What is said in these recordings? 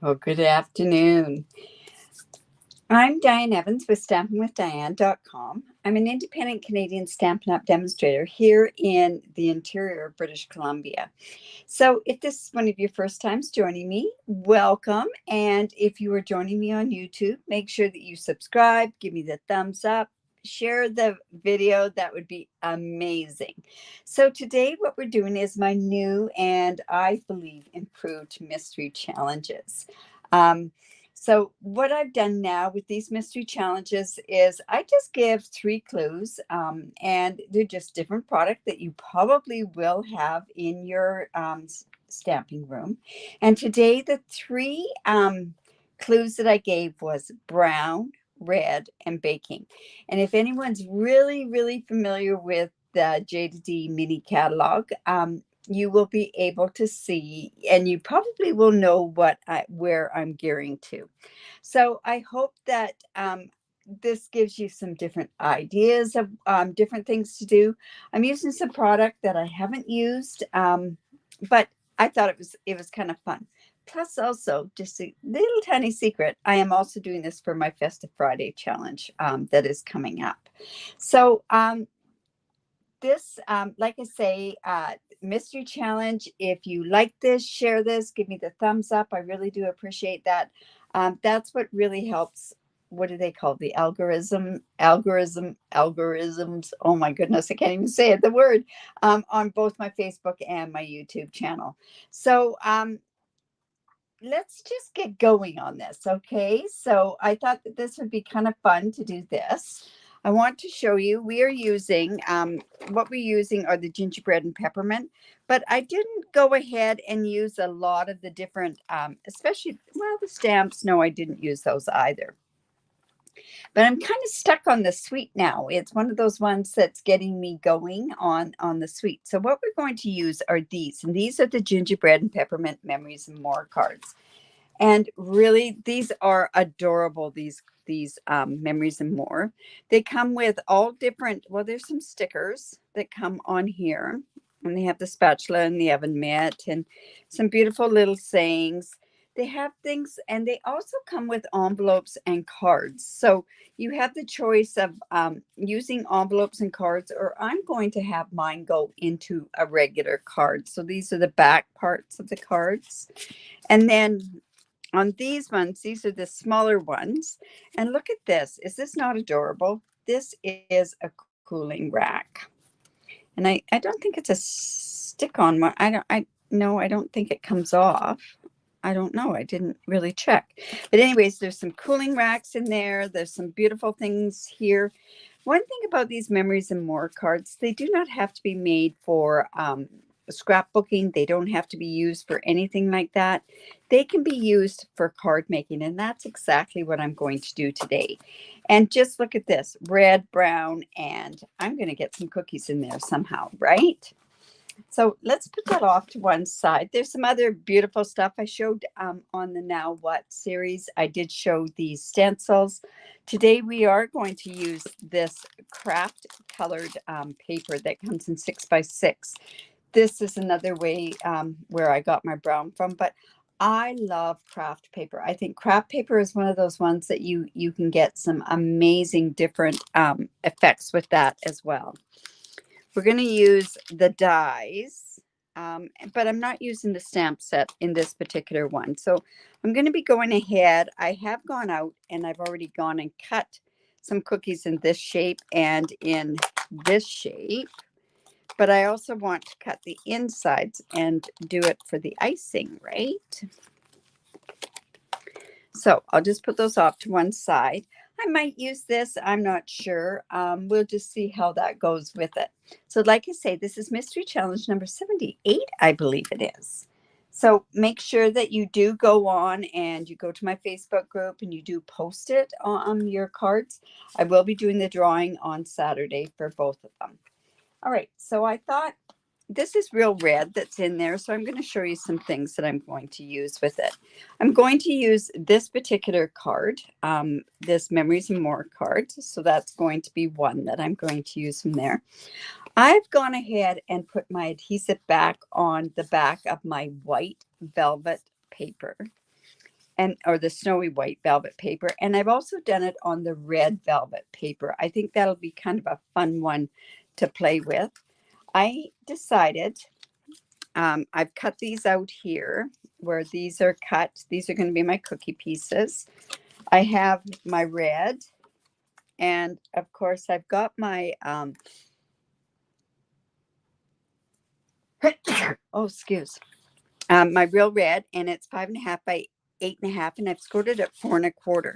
Well, good afternoon. I'm Diane Evans with stampinwithdiane.com. I'm an independent Canadian Stampin' Up demonstrator here in the interior of British Columbia. So, if this is one of your first times joining me, welcome. And if you are joining me on YouTube, make sure that you subscribe, give me the thumbs up, share the video. That would be amazing. So, today, what we're doing is my new and I believe improved mystery challenges. Um, so what I've done now with these mystery challenges is I just give 3 clues, and they're just different product that you probably will have in your stamping room. And today the three clues that I gave was brown, red, and baking. And if anyone's really familiar with the J to D mini catalog, you will be able to see, and you probably will know where I'm gearing to. So I hope that this gives you some different ideas of different things to do. I'm using some product that I haven't used, but I thought it was kind of fun. Plus, also, just a little tiny secret, I am also doing this for my Festive Friday challenge that is coming up. So this, like I say, mystery challenge. If you like this, share this, give me the thumbs up. I really do appreciate that. That's what really helps. What do they call the algorithms? Oh my goodness, I can't even say it. The word on both my Facebook and my YouTube channel. So let's just get going on this. Okay. So I thought that this would be kind of fun to do this. I want to show you, we are using, what we're using are the gingerbread and peppermint, but I didn't go ahead and use a lot of the different, especially, well, the stamps. No, I didn't use those either. But I'm kind of stuck on the sweet now. It's one of those ones that's getting me going on the sweet. So what we're going to use are these, and these are the gingerbread and peppermint memories and more cards. And really, these are adorable. These memories and more. They come with all different. Well, there's some stickers that come on here, and they have the spatula and the oven mitt, and some beautiful little sayings. They have things, and they also come with envelopes and cards. So you have the choice of using envelopes and cards, or I'm going to have mine go into a regular card. So these are the back parts of the cards, and then on these ones, these are the smaller ones. And look at this. Is this not adorable? This is a cooling rack. And I don't think it's a stick-on one. I don't think it comes off. I don't know. I didn't really check. But anyways, there's some cooling racks in there. There's some beautiful things here. One thing about these memories and more cards, they do not have to be made for scrapbooking. They don't have to be used for anything like that. They can be used for card making, and that's exactly what I'm going to do today. And just look at this, red, brown, and I'm going to get some cookies in there somehow, right? So let's put that off to one side. There's some other beautiful stuff I showed on the Now What series. I did show these stencils. Today we are going to use this craft colored paper that comes in 6x6. This is another way where I got my brown from, but I love craft paper. I think craft paper is one of those ones that you can get some amazing different effects with that as well. We're going to use the dies, but I'm not using the stamp set in this particular one. So I'm going to be going ahead. I have gone out and I've already gone and cut some cookies in this shape and in this shape. But I also want to cut the insides and do it for the icing, right? So I'll just put those off to one side. I might use this. I'm not sure. We'll just see how that goes with it. So like I say, this is Mystery Challenge number 78, I believe it is. So make sure that you do go on and you go to my Facebook group and you do post it on your cards. I will be doing the drawing on Saturday for both of them. All right, so I thought this is real red that's in there, so I'm going to show you some things that I'm going to use with it. I'm going to use this particular card, this Memories and More card, so that's going to be one that I'm going to use from there. I've gone ahead and put my adhesive back on the back of my white velvet paper. or the snowy white velvet paper. And I've also done it on the red velvet paper. I think that'll be kind of a fun one to play with. I decided I've cut these out here where these are cut. These are going to be my cookie pieces. I have my red, and of course I've got my my real red, and it's 5.5 by 8.5, and I've scored it at 4.25.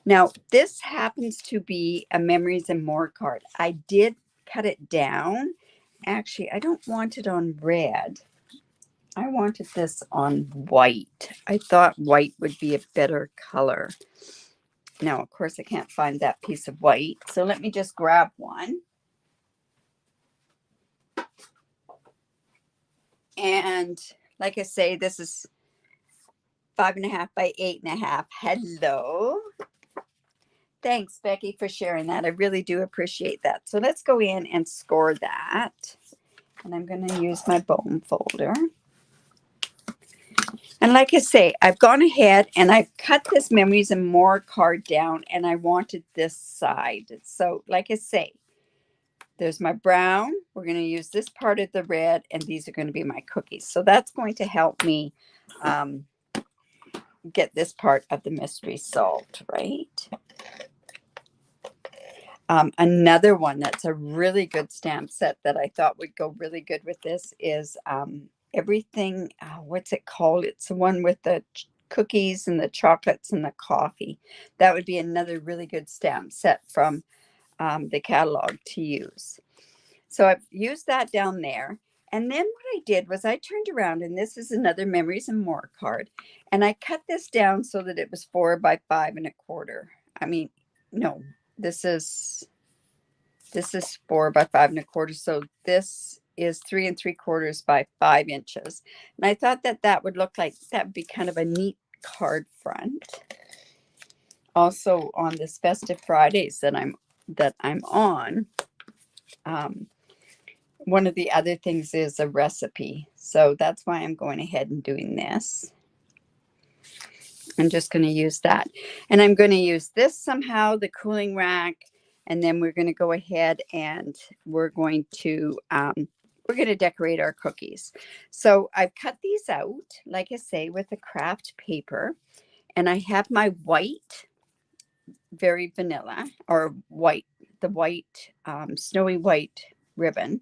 Now this happens to be a Memories and More card. I did cut it down. Actually, I don't want it on red. I wanted this on white. I thought white would be a better color. Now, of course, I can't find that piece of white, so let me just grab one. And like I say, this is 5.5 by 8.5. Hello. Thanks, Becky, for sharing that. I really do appreciate that. So let's go in and score that. And I'm going to use my bone folder. And like I say, I've gone ahead and I've cut this Memories and More card down, and I wanted this side. So like I say, there's my brown. We're going to use this part of the red, and these are going to be my cookies. So that's going to help me get this part of the mystery solved, right? Another one that's a really good stamp set that I thought would go really good with this is everything. What's it called? It's the one with the cookies and the chocolates and the coffee. That would be another really good stamp set from the catalog to use. So I've used that down there. And then what I did was I turned around, and this is another Memories and More card. And I cut this down so that it was 4 by 5.25. I mean, no, this is 4 by 5.25. So this is 3 3/4 by 5 inches. And I thought that that would look like, that would be kind of a neat card front. Also on this Festive Fridays that I'm on, one of the other things is a recipe. So that's why I'm going ahead and doing this. I'm just going to use that. And I'm going to use this somehow, the cooling rack. And then we're going to go ahead and we're going to decorate our cookies. So I've cut these out, like I say, with a craft paper. And I have my white, very vanilla, or white, the white, snowy white ribbon.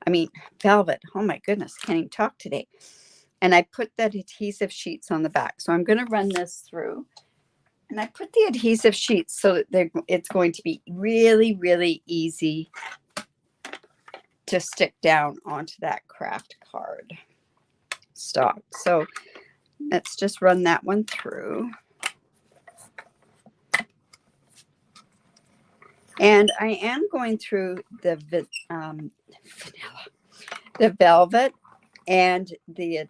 I mean, velvet. Oh my goodness, can't even talk today. And I put that adhesive sheets on the back. So I'm going to run this through. And I put the adhesive sheets so that it's going to be really, really easy to stick down onto that craft card stock. So let's just run that one through. And I am going through the velvet and the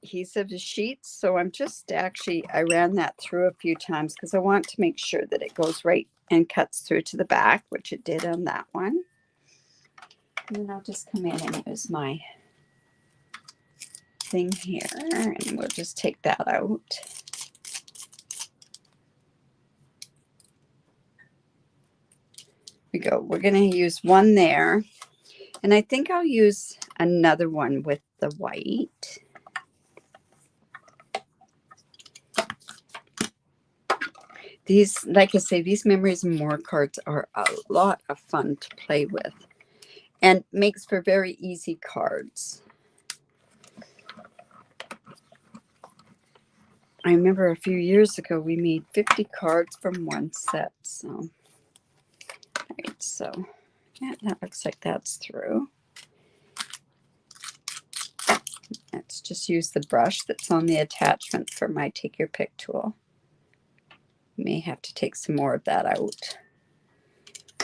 adhesive sheets. So I'm just I ran that through a few times because I want to make sure that it goes right and cuts through to the back, which it did on that one. And then I'll just come in and use my thing here, and we'll just take that out. We go. We're going to use one there, and I think I'll use another one with the white. These, like I say, these Memories and More cards are a lot of fun to play with and makes for very easy cards. I remember a few years ago we made 50 cards from one set. So, right, so yeah, that looks like that's through. Let's just use the brush that's on the attachment for my Take Your Pick tool. May have to take some more of that out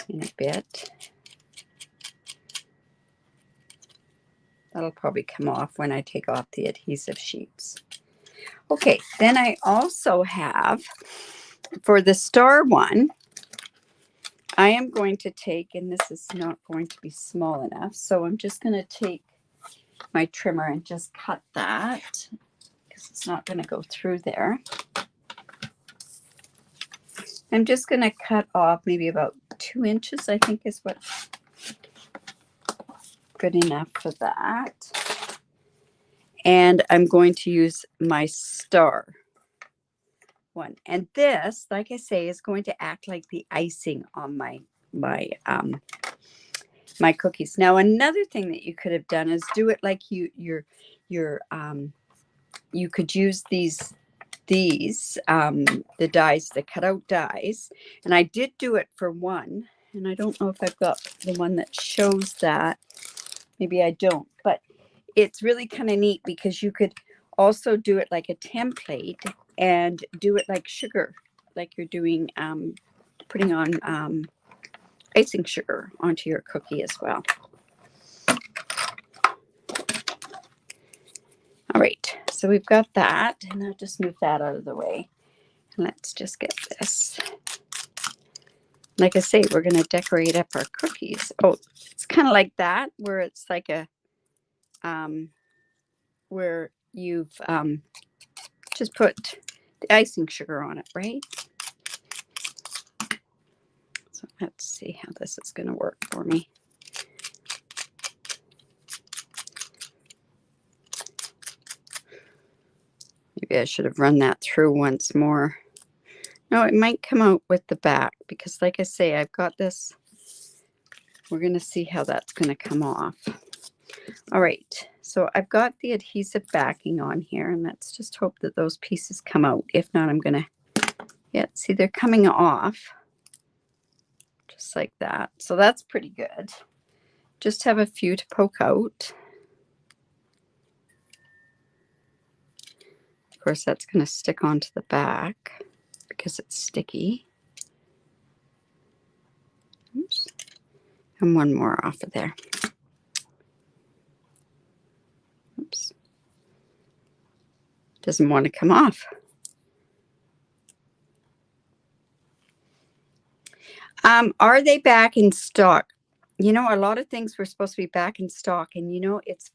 in a bit. That'll probably come off when I take off the adhesive sheets. Okay, then I also have, for the star one, I am going to take, and this is not going to be small enough, so I'm just going to take my trimmer and just cut that because it's not going to go through there. I'm just going to cut off maybe about 2 inches, I think is what good enough for that. And I'm going to use my star one. And this, like I say, is going to act like the icing on my my cookies. Now, another thing that you could have done is do it like you could use these the dies, the cutout dies, and I did do it for one, and I don't know if I've got the one that shows that. Maybe I don't, but it's really kind of neat because you could also do it like a template and do it like sugar, like you're doing putting on icing sugar onto your cookie as well. All right, so we've got that, and I'll just move that out of the way. Let's just get this. Like I say, we're going to decorate up our cookies. Oh, it's kind of like that, where it's like a, where you've just put the icing sugar on it, right? So let's see how this is going to work for me. Maybe I should have run that through once more. No, it might come out with the back because, like I say, I've got this. We're going to see how that's going to come off. All right, so I've got the adhesive backing on here, and let's just hope that those pieces come out. If not, I'm going to, yeah, see, they're coming off just like that. So that's pretty good. Just have a few to poke out. Of course, that's going to stick onto the back because it's sticky. Oops. And one more off of there. Oops. Doesn't want to come off. Are they back in stock? You know, a lot of things were supposed to be back in stock, and you know, it's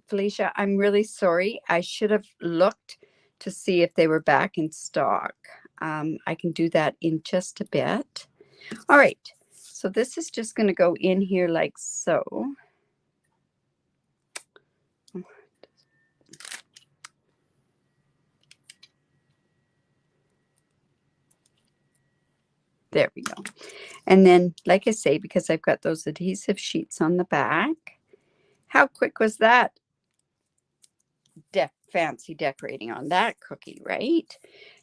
Felicia, I'm really sorry. I should have looked to see if they were back in stock. I can do that in just a bit. All right, so this is just going to go in here like so. There we go. And then, like I say, because I've got those adhesive sheets on the back, how quick was that? Fancy decorating on that cookie, right?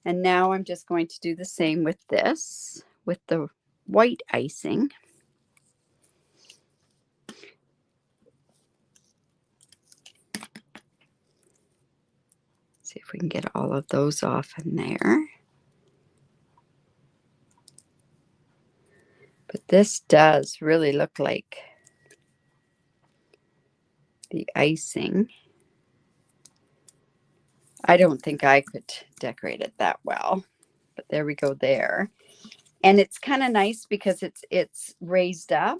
And now I'm just going to do the same with this, with the white icing. See if we can get all of those off in there. But this does really look like the icing. I don't think I could decorate it that well, but there we go there. And it's kind of nice because it's raised up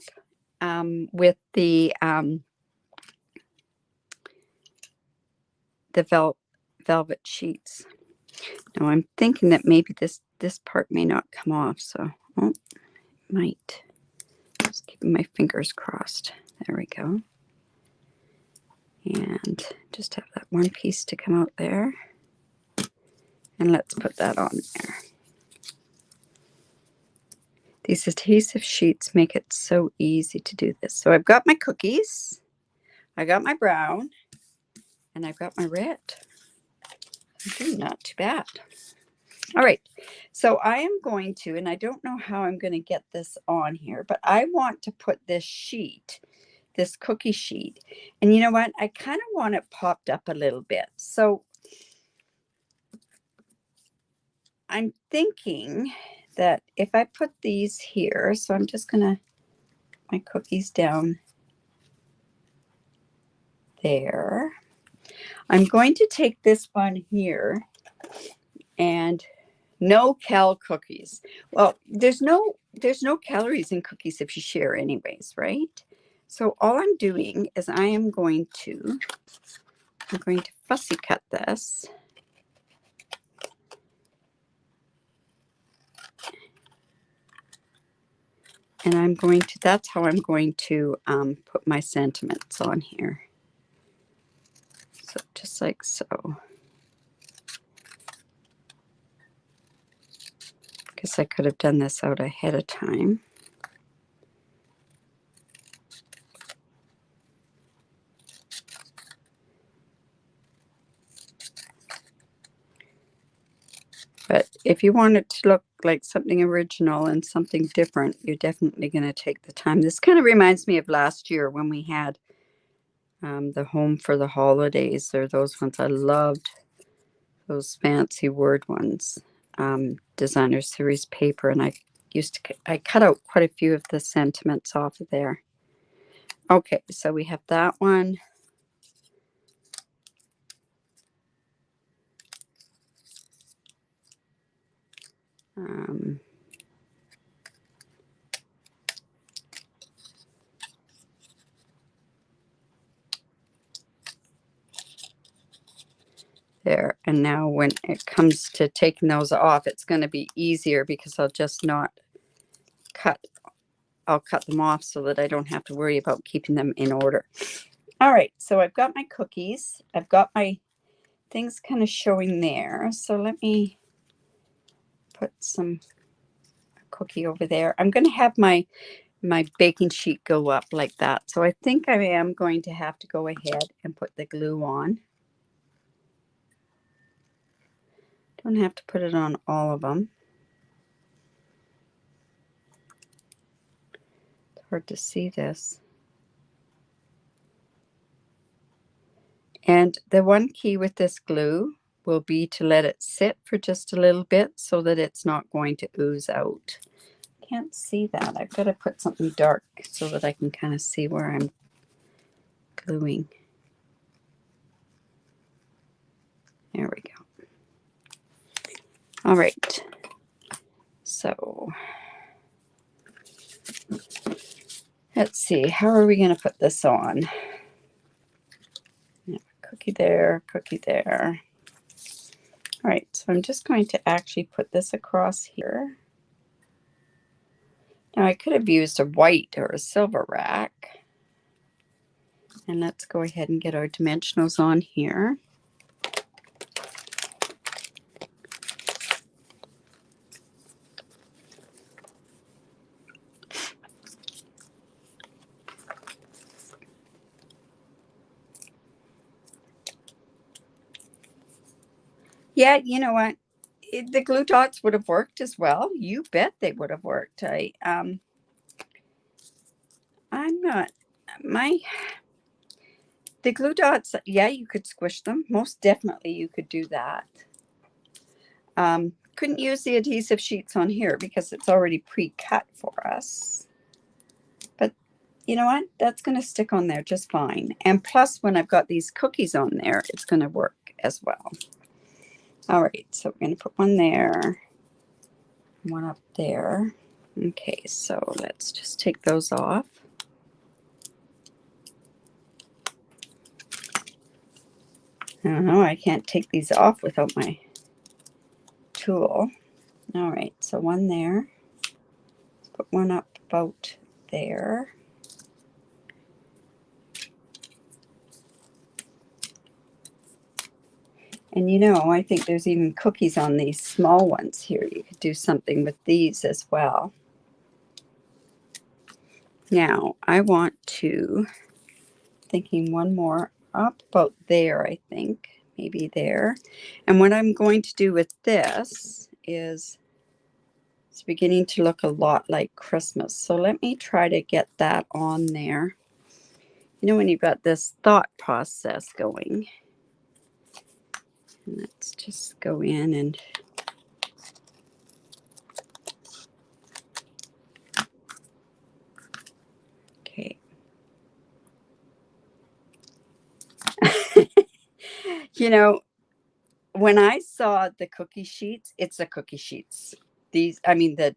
with the velvet sheets. Now I'm thinking that maybe this part may not come off, so it might. Just keeping my fingers crossed. There we go. And just have that one piece to come out there. And let's put that on there. These adhesive sheets make it so easy to do this. So I've got my cookies, I got my brown, and I've got my red. Okay, not too bad. All right, so I am going to, and I don't know how I'm going to get this on here, but I want to put this sheet, this cookie sheet, and you know what? I kind of want it popped up a little bit. So I'm thinking that if I put these here, so I'm just going to, my cookies down there. I'm going to take this one here and no cal cookies. Well, there's no calories in cookies if you share anyways, right? So all I'm doing is I'm going to fussy cut this. And I'm going to, that's how I'm going to put my sentiments on here. So just like so. Guess I could have done this out ahead of time. But if you want it to look like something original and something different, you're definitely going to take the time. This kind of reminds me of last year when we had the Home for the Holidays, or those ones. I loved those fancy word ones, designer series paper, and I cut out quite a few of the sentiments off of there. Okay, so we have that one. There, and now when it comes to taking those off, it's going to be easier because I'll just not I'll cut them off so that I don't have to worry about keeping them in order. All right, so I've got my cookies. I've got my things kind of showing there. So let me put some cookie over there. I'm going to have my baking sheet go up like that. So I think I am going to have to go ahead and put the glue on. Don't have to put it on all of them. It's hard to see this. And the one key with this glue will be to let it sit for just a little bit so that it's not going to ooze out. Can't see that. I've got to put something dark so that I can kind of see where I'm gluing. There we go. All right. So let's see. How are we going to put this on? Yeah, cookie there, cookie there. All right. So I'm just going to actually put this across here. Now I could have used a white or a silver rack. And let's go ahead and get our dimensionals on here. Yeah, you know what? The glue dots would have worked as well. You bet they would have worked. I'm not the glue dots. Yeah, you could squish them. Most definitely, you could do that. Couldn't use the adhesive sheets on here because it's already pre-cut for us. But you know what? That's going to stick on there just fine. And plus, when I've got these cookies on there, it's going to work as well. All right, so we're going to put one there, one up there. Okay, so let's just take those off. I don't know, I can't take these off without my tool. All right, so one there. Let's put one up about there. And you know, I think there's even cookies on these small ones here. You could do something with these as well. Now, I want to, thinking one more up about there, I think. Maybe there. And what I'm going to do with this is it's beginning to look a lot like Christmas. So let me try to get that on there. You know, when you've got this thought process going. And let's just go in and okay. You know, when I saw the cookie sheets, it's the cookie sheets. These, I mean, the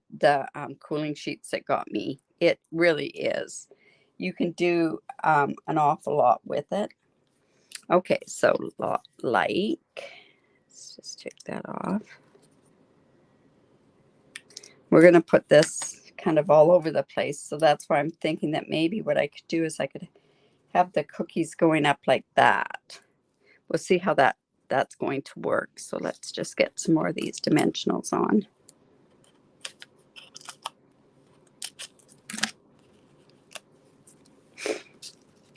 cooling sheets that got me. It really is. You can do an awful lot with it. Okay, so like, let's just take that off. We're going to put this kind of all over the place. So that's why I'm thinking that maybe what I could do is I could have the cookies going up like that. We'll see how that's going to work. So let's just get some more of these dimensionals on.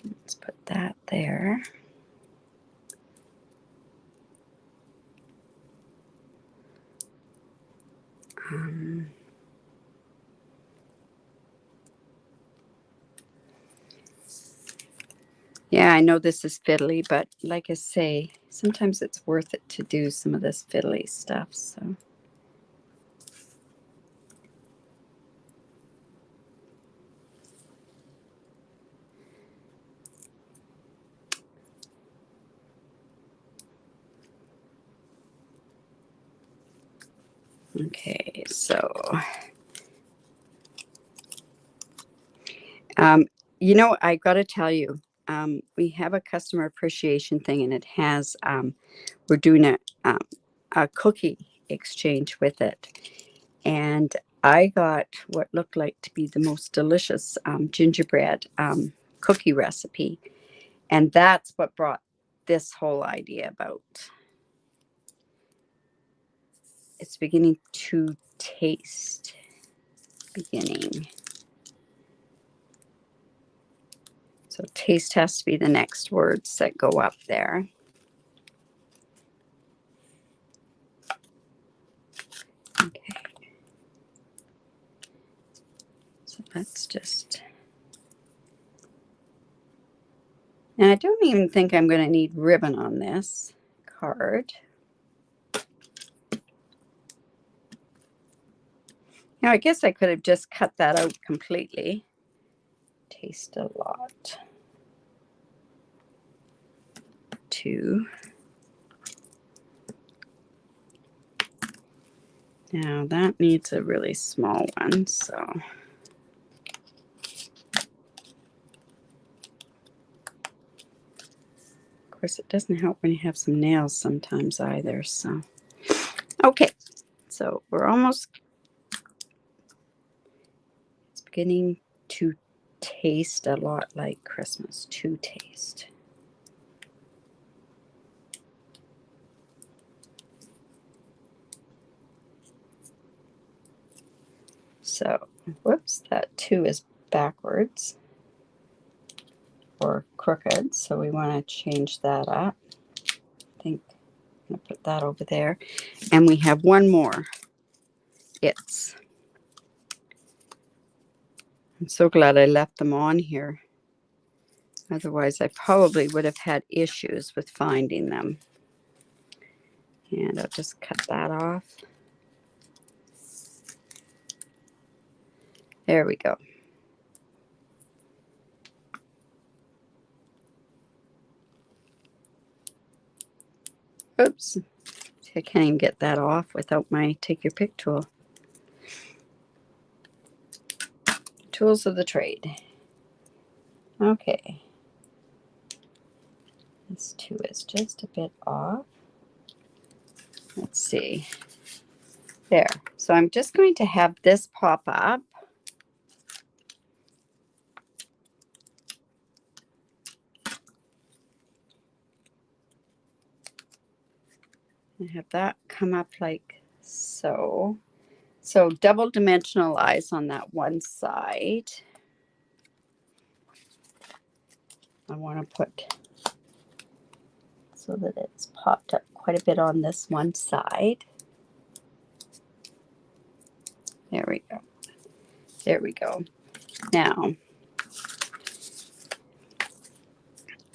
Let's put that there. Yeah, I know this is fiddly, but like I say, sometimes it's worth it to do some of this fiddly stuff. So. Okay, so you know, I got to tell you, we have a customer appreciation thing, and it has we're doing a cookie exchange with it, and I got what looked like to be the most delicious gingerbread cookie recipe, and that's what brought this whole idea about. It's beginning to taste. Beginning. So taste has to be the next words that go up there. Okay. So let's just... And I don't even think I'm going to need ribbon on this card. Now, I guess I could have just cut that out completely. Taste a lot. 2. Now, that needs a really small one, so... Of course, it doesn't help when you have some nails sometimes either, so... Okay, so we're almost... It's beginning to taste a lot like Christmas. To taste. So, whoops, that 2 is backwards or crooked, so we want to change that up. I think I'm going to put that over there. And we have one more. I'm so glad I left them on here. Otherwise, I probably would have had issues with finding them. And I'll just cut that off. There we go. Oops. I can't even get that off without my take your pick tool. Tools of the trade. Okay. This 2 is just a bit off. Let's see. There. So I'm just going to have this pop up. And have that come up like so. So double dimensionalize on that one side. I want to put so that it's popped up quite a bit on this one side. There we go. There we go. Now,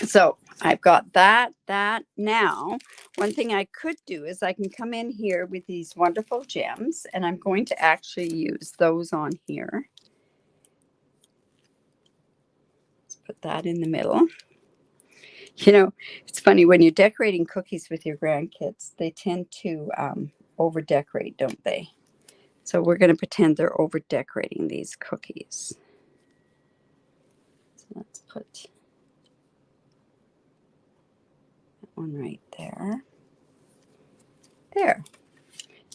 so I've got that. Now, one thing I could do is I can come in here with these wonderful gems, and I'm going to actually use those on here. Let's put that in the middle. You know, it's funny when you're decorating cookies with your grandkids, they tend to over decorate, don't they? So we're going to pretend they're over decorating these cookies. So let's put that one right there. There.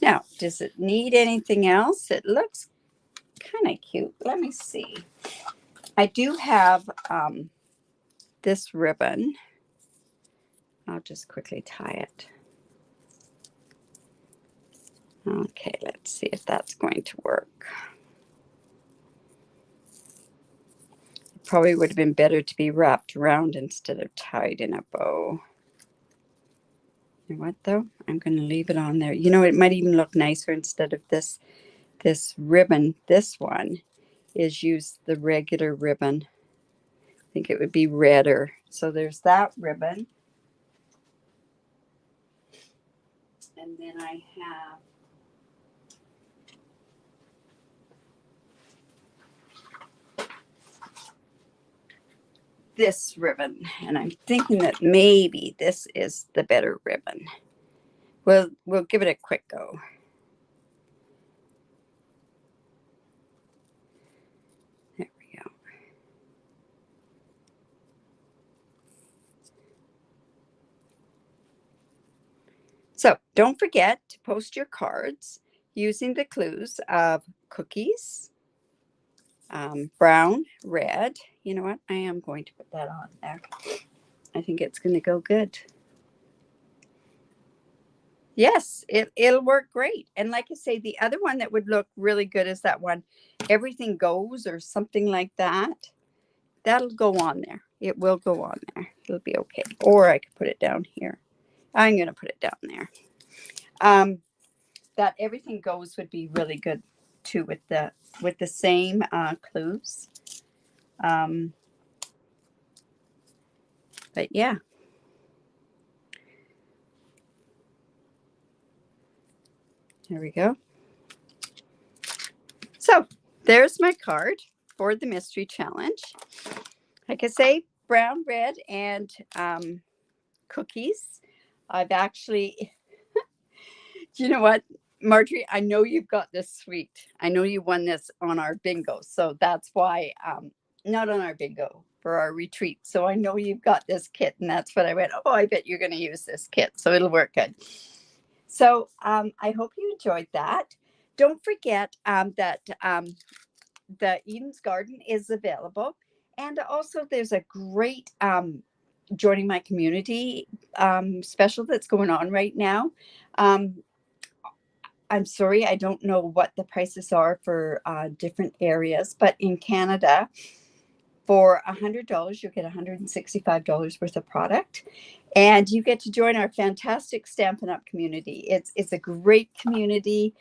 Now, does it need anything else? It looks kind of cute. Let me see. I do have this ribbon. I'll just quickly tie it. Okay, let's see if that's going to work. It probably would have been better to be wrapped around instead of tied in a bow. You know what though? I'm going to leave it on there. You know, it might even look nicer instead of this ribbon. This one is use the regular ribbon. I think it would be redder. So there's that ribbon. And then I have this ribbon, and I'm thinking that maybe this is the better ribbon. We'll give it a quick go. There we go. So don't forget to post your cards using the clues of cookies, brown, red. You know what? I am going to put that on there. I think it's going to go good. Yes, it'll work great. And like I say, the other one that would look really good is that one, Everything Goes or something like that. That'll go on there. It will go on there. It'll be okay. Or I could put it down here. I'm going to put it down there. That Everything Goes would be really good too with the same clues. But yeah. There we go. So there's my card for the mystery challenge. Like I say, brown, red, and cookies. I've actually, do you know what, Marjorie? I know you've got this sweet. I know you won this on our bingo. So that's why, not on our bingo, for our retreat. So I know you've got this kit, and that's what I went, oh, I bet you're going to use this kit. So it'll work good. So I hope you enjoyed that. Don't forget that the Eden's Garden is available. And also there's a great joining my community special that's going on right now. I'm sorry, I don't know what the prices are for different areas, but in Canada, for $100, you'll get $165 worth of product. And you get to join our fantastic Stampin' Up community. It's a great community.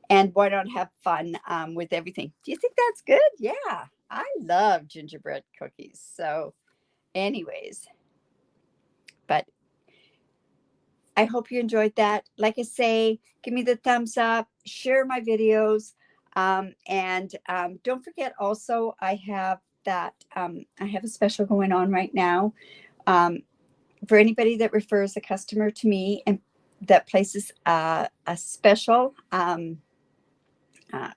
And why not have fun with everything? Do you think that's good? Yeah, I love gingerbread cookies. So anyways, but I hope you enjoyed that. Like I say, give me the thumbs up, share my videos. And don't forget also, I have a special going on right now for anybody that refers a customer to me and that places a special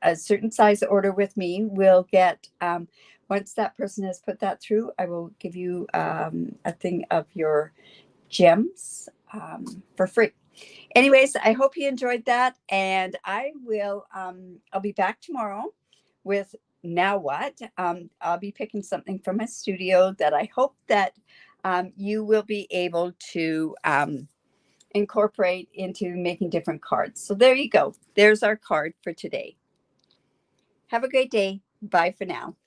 a certain size order with me will get, once that person has put that through, I will give you a thing of your gems for free. Anyways, I hope you enjoyed that, and I'll be back tomorrow with Now What. I'll be picking something from my studio that I hope that you will be able to incorporate into making different cards. So there you go. There's our card for today. Have a great day. Bye for now.